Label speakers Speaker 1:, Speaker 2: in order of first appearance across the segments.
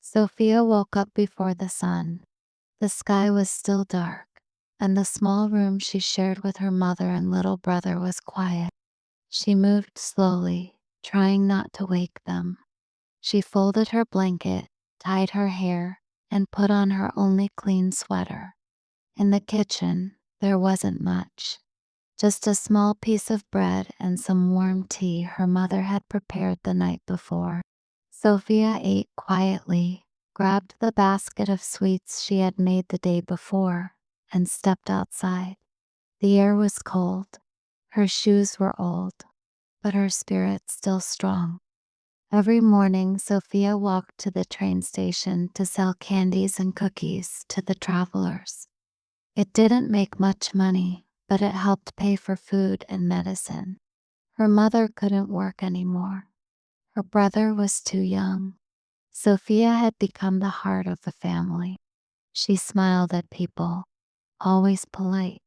Speaker 1: Sophia woke up before the sun. The sky was still dark, and the small room she shared with her mother and little brother was quiet. She moved slowly, trying not to wake them. She folded her blanket, tied her hair, and put on her only clean sweater. In the kitchen, there wasn't much. Just a small piece of bread and some warm tea her mother had prepared the night before. Sophia ate quietly, grabbed the basket of sweets she had made the day before, and stepped outside. The air was cold. Her shoes were old, but her spirit still strong. Every morning, Sophia walked to the train station to sell candies and cookies to the travelers. It didn't make much money, but it helped pay for food and medicine. Her mother couldn't work anymore. Her brother was too young. Sophia had become the heart of the family. She smiled at people, always polite.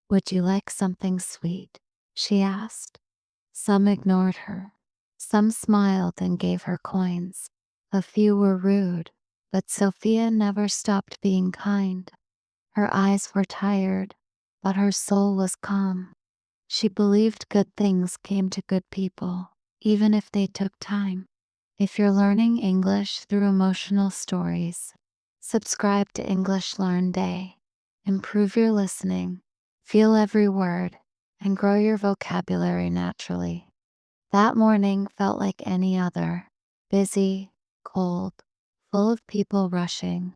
Speaker 1: "Would you like something sweet?" she asked. Some ignored her. Some smiled and gave her coins. A few were rude, but Sophia never stopped being kind. Her eyes were tired, but her soul was calm. She believed good things came to good people, even if they took time. If you're learning English through emotional stories, subscribe to English Learn Day. Improve your listening, feel every word, and grow your vocabulary naturally. That morning felt like any other, busy, cold, full of people rushing.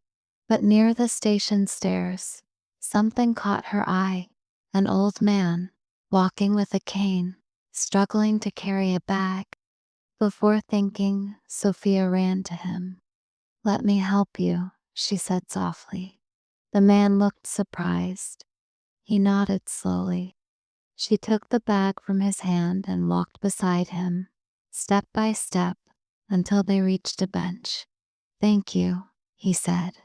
Speaker 1: But near the station stairs, something caught her eye. An old man, walking with a cane, struggling to carry a bag. Before thinking, Sophia ran to him. "Let me help you," she said softly. The man looked surprised. He nodded slowly. She took the bag from his hand and walked beside him, step by step, until they reached a bench. "Thank you," he said.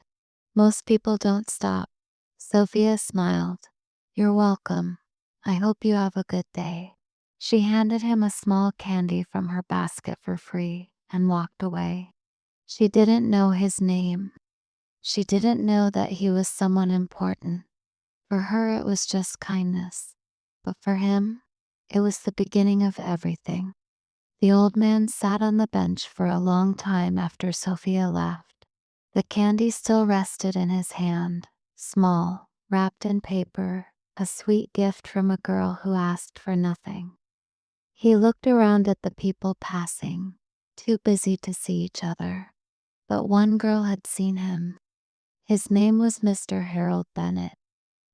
Speaker 1: "Most people don't stop." Sophia smiled. "You're welcome. I hope you have a good day." She handed him a small candy from her basket for free and walked away. She didn't know his name. She didn't know that he was someone important. For her, it was just kindness. But for him, it was the beginning of everything. The old man sat on the bench for a long time after Sophia left. The candy still rested in his hand, small, wrapped in paper, a sweet gift from a girl who asked for nothing. He looked around at the people passing, too busy to see each other. But one girl had seen him. His name was Mr. Harold Bennett.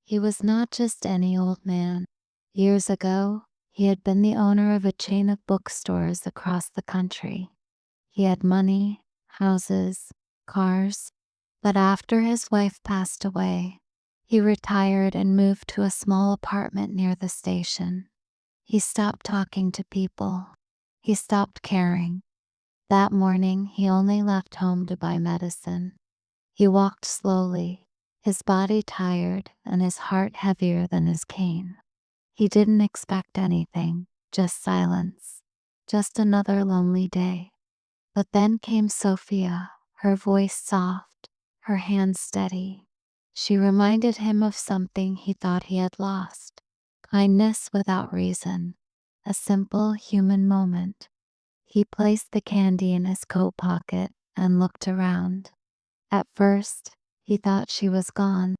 Speaker 1: He was not just any old man. Years ago, he had been the owner of a chain of bookstores across the country. He had money, houses, cars. But after his wife passed away, he retired and moved to a small apartment near the station. He stopped talking to people. He stopped caring. That morning, he only left home to buy medicine. He walked slowly, his body tired and his heart heavier than his cane. He didn't expect anything, just silence, just another lonely day. But then came Sophia, her voice soft, her hands steady. She reminded him of something he thought he had lost. Kindness without reason, a simple human moment. He placed the candy in his coat pocket and looked around. At first, he thought she was gone,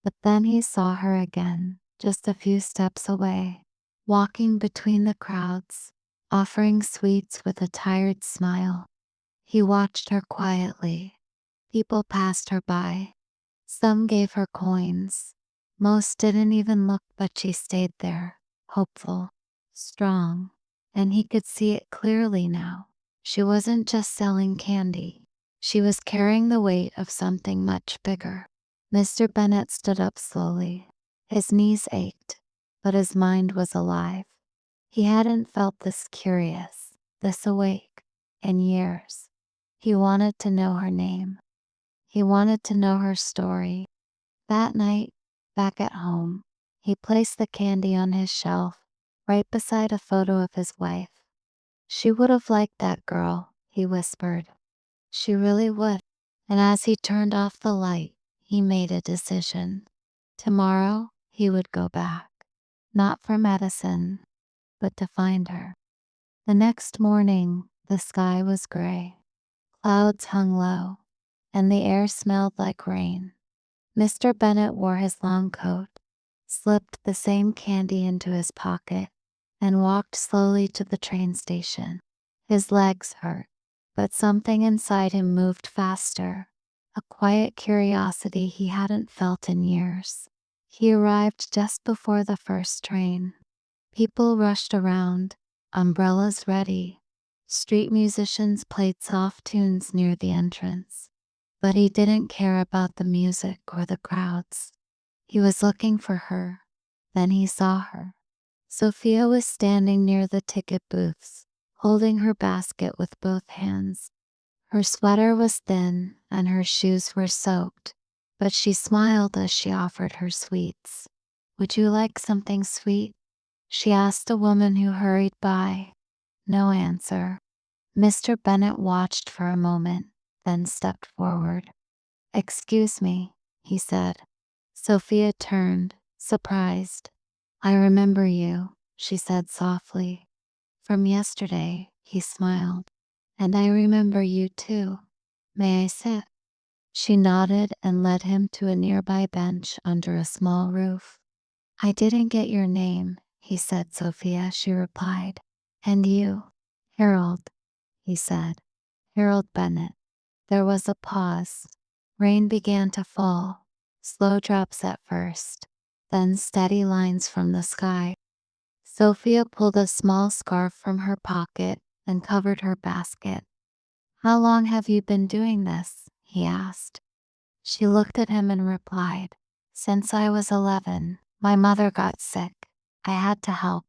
Speaker 1: but then he saw her again, just a few steps away, walking between the crowds, offering sweets with a tired smile. He watched her quietly. People passed her by. Some gave her coins. Most didn't even look, but she stayed there, hopeful, strong, and he could see it clearly now. She wasn't just selling candy. She was carrying the weight of something much bigger. Mr. Bennett stood up slowly. His knees ached, but his mind was alive. He hadn't felt this curious, this awake, in years. He wanted to know her name. He wanted to know her story. That night, back at home, he placed the candy on his shelf, right beside a photo of his wife. "She would have liked that girl," he whispered. "She really would." And as he turned off the light, he made a decision. Tomorrow, he would go back, not for medicine, but to find her. The next morning, the sky was gray. Clouds hung low, and the air smelled like rain. Mr. Bennet wore his long coat, slipped the same candy into his pocket, and walked slowly to the train station. His legs hurt, but something inside him moved faster, a quiet curiosity he hadn't felt in years. He arrived just before the first train. People rushed around, umbrellas ready. Street musicians played soft tunes near the entrance. But he didn't care about the music or the crowds. He was looking for her. Then he saw her. Sofia was standing near the ticket booths, holding her basket with both hands. Her sweater was thin and her shoes were soaked, but she smiled as she offered her sweets. "Would you like something sweet?" she asked a woman who hurried by. No answer. Mr. Bennet watched for a moment, then stepped forward. "Excuse me," he said. Sophia turned, surprised. "I remember you," she said softly. "From yesterday," he smiled. "And I remember you too. May I sit?" She nodded and led him to a nearby bench under a small roof. "I didn't get your name," he said. "Sophia," she replied. "And you?" "Harold," he said. "Harold Bennet." There was a pause. Rain began to fall, slow drops at first, then steady lines from the sky. Sophia pulled a small scarf from her pocket and covered her basket. "How long have you been doing this?" he asked. She looked at him and replied, "Since I was 11. My mother got sick. I had to help."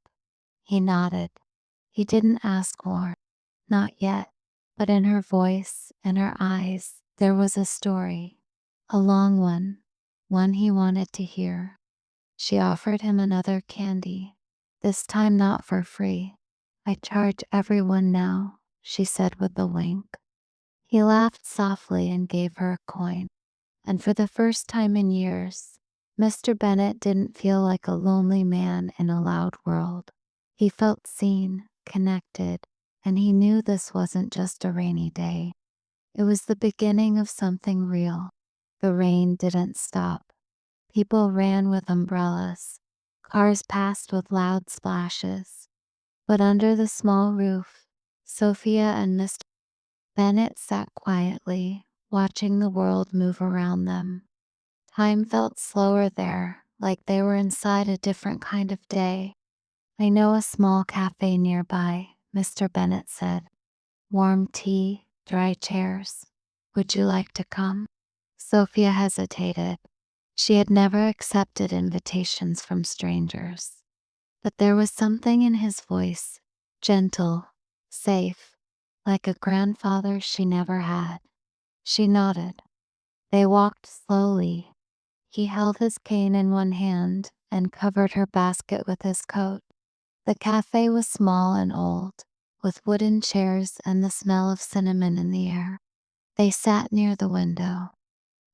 Speaker 1: He nodded. He didn't ask more. Not yet. But in her voice and her eyes, there was a story. A long one he wanted to hear. She offered him another candy, this time not for free. "I charge everyone now," she said with a wink. He laughed softly and gave her a coin. And for the first time in years, Mr. Bennet didn't feel like a lonely man in a loud world. He felt seen, connected, and he knew this wasn't just a rainy day. It was the beginning of something real. The rain didn't stop. People ran with umbrellas. Cars passed with loud splashes. But under the small roof, Sophia and Mr. Bennet sat quietly, watching the world move around them. Time felt slower there, like they were inside a different kind of day. "I know a small cafe nearby," Mr. Bennet said. "Warm tea, dry chairs. Would you like to come?" Sophia hesitated. She had never accepted invitations from strangers. But there was something in his voice, gentle, safe, like a grandfather she never had. She nodded. They walked slowly. He held his cane in one hand and covered her basket with his coat. The cafe was small and old, with wooden chairs and the smell of cinnamon in the air. They sat near the window.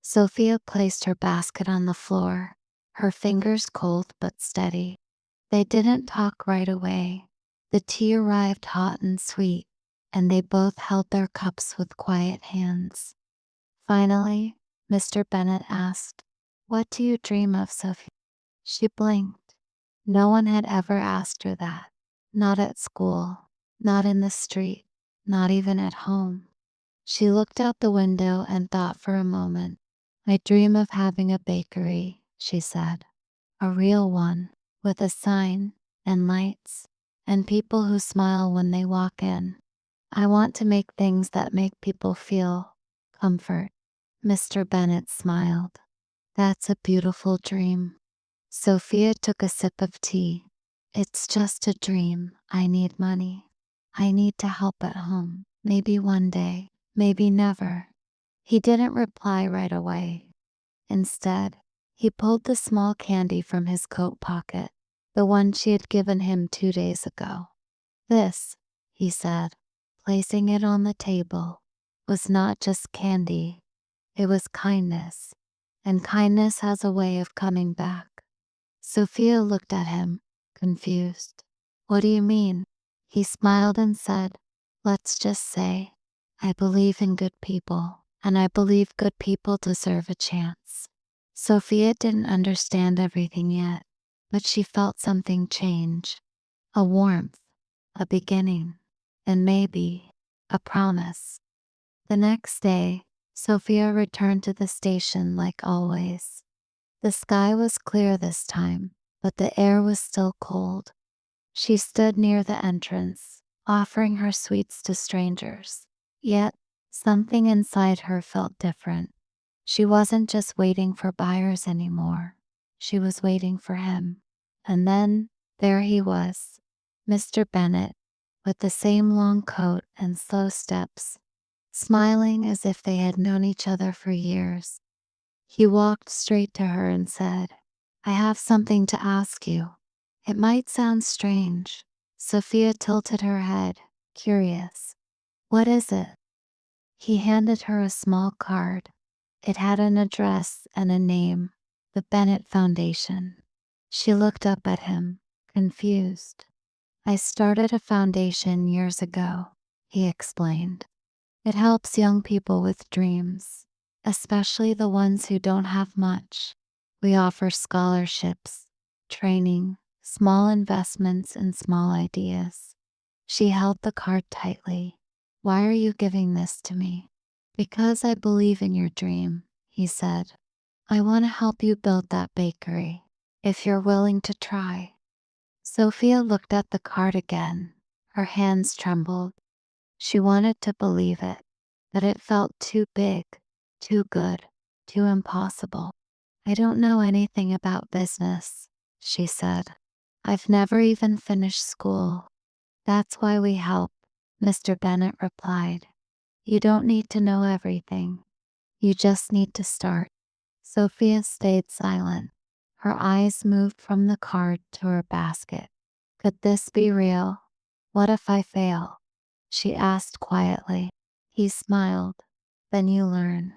Speaker 1: Sophia placed her basket on the floor, her fingers cold but steady. They didn't talk right away. The tea arrived hot and sweet, and they both held their cups with quiet hands. Finally, Mr. Bennet asked, "What do you dream of, Sophia?" She blinked. No one had ever asked her that. Not at school, not in the street, not even at home. She looked out the window and thought for a moment. "I dream of having a bakery," she said. "A real one, with a sign, and lights, and people who smile when they walk in. I want to make things that make people feel comfort." Mr. Bennet smiled. "That's a beautiful dream." Sophia took a sip of tea. "It's just a dream. I need money. I need to help at home. Maybe one day, maybe never." He didn't reply right away. Instead, he pulled the small candy from his coat pocket, the one she had given him 2 days ago. "This," he said, placing it on the table, "was not just candy. It was kindness, and kindness has a way of coming back. Sophia looked at him, confused. What do you mean? He smiled and said, let's just say, I believe in good people, and I believe good people deserve a chance. Sophia didn't understand everything yet, but she felt something change. A warmth, a beginning, and maybe a promise. The next day, Sophia returned to the station like always. The sky was clear this time, but the air was still cold. She stood near the entrance, offering her sweets to strangers. Yet, something inside her felt different. She wasn't just waiting for buyers anymore. She was waiting for him. And then, there he was, Mr. Bennet, with the same long coat and slow steps, smiling as if they had known each other for years. He walked straight to her and said, I have something to ask you. It might sound strange. Sophia tilted her head, curious. What is it? He handed her a small card. It had an address and a name, the Bennett Foundation. She looked up at him, confused. I started a foundation years ago, he explained. It helps young people with dreams, especially the ones who don't have much. We offer scholarships, training, small investments, and small ideas. She held the card tightly. Why are you giving this to me? Because I believe in your dream, he said. I want to help you build that bakery, if you're willing to try. Sophia looked at the card again. Her hands trembled. She wanted to believe it, but it felt too big, too good, too impossible. I don't know anything about business, she said. I've never even finished school. That's why we help, Mr. Bennet replied. You don't need to know everything. You just need to start. Sophia stayed silent. Her eyes moved from the card to her basket. Could this be real? What if I fail? She asked quietly. He smiled. Then you learn.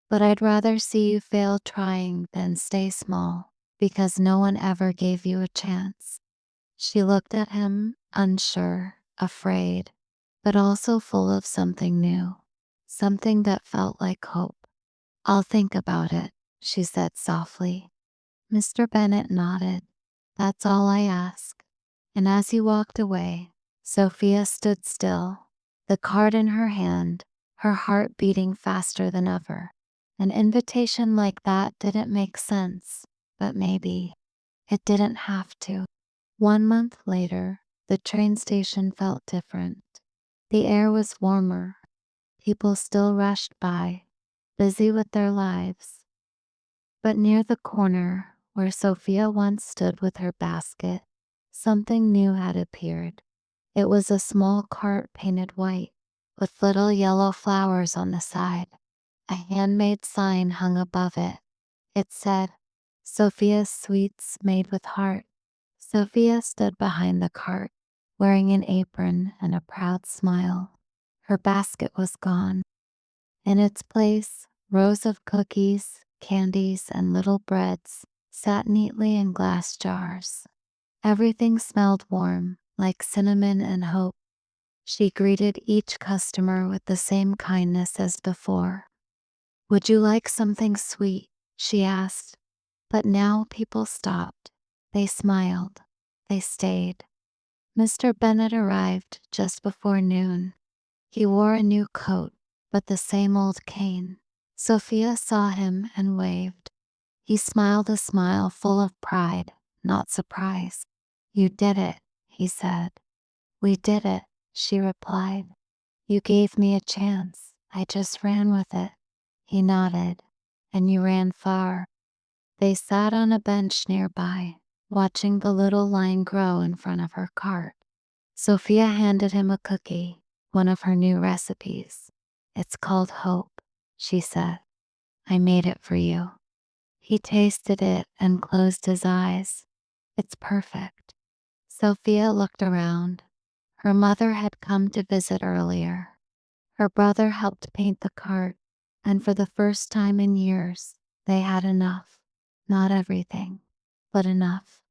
Speaker 1: But I'd rather see you fail trying than stay small, because no one ever gave you a chance. She looked at him, unsure, afraid, but also full of something new, something that felt like hope. I'll think about it, she said softly. Mr. Bennet nodded. That's all I ask. And as he walked away, Sophia stood still, the card in her hand, her heart beating faster than ever. An invitation like that didn't make sense, but maybe it didn't have to. 1 month later, the train station felt different. The air was warmer. People still rushed by, busy with their lives. But near the corner, where Sophia once stood with her basket, something new had appeared. It was a small cart painted white, with little yellow flowers on the side. A handmade sign hung above it. It said, Sophia's Sweets Made with Heart. Sophia stood behind the cart, wearing an apron and a proud smile. Her basket was gone. In its place, rows of cookies, candies, and little breads sat neatly in glass jars. Everything smelled warm, like cinnamon and hope. She greeted each customer with the same kindness as before. Would you like something sweet? She asked. But now people stopped. They smiled. They stayed. Mr. Bennet arrived just before noon. He wore a new coat, but the same old cane. Sophia saw him and waved. He smiled a smile full of pride, not surprise. You did it, he said. We did it, she replied. You gave me a chance. I just ran with it. He nodded. And you ran far. They sat on a bench nearby, watching the little line grow in front of her cart. Sophia handed him a cookie, one of her new recipes. It's called Hope, she said. I made it for you. He tasted it and closed his eyes. It's perfect. Sophia looked around. Her mother had come to visit earlier. Her brother helped paint the cart. And for the first time in years, they had enough. Not everything, but enough.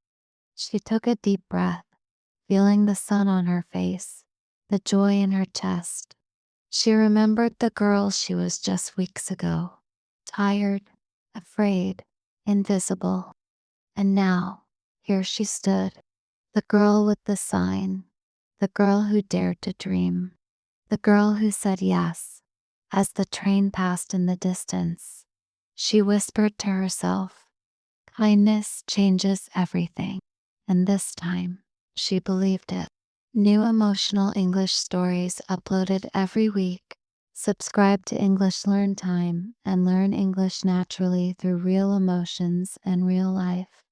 Speaker 1: She took a deep breath, feeling the sun on her face, the joy in her chest. She remembered the girl she was just weeks ago, tired, afraid, invisible. And now, here she stood, the girl with the sign, the girl who dared to dream, the girl who said yes. As the train passed in the distance, she whispered to herself, kindness changes everything. And this time, she believed it. New emotional English stories uploaded every week. Subscribe to English Learn Time and learn English naturally through real emotions and real life.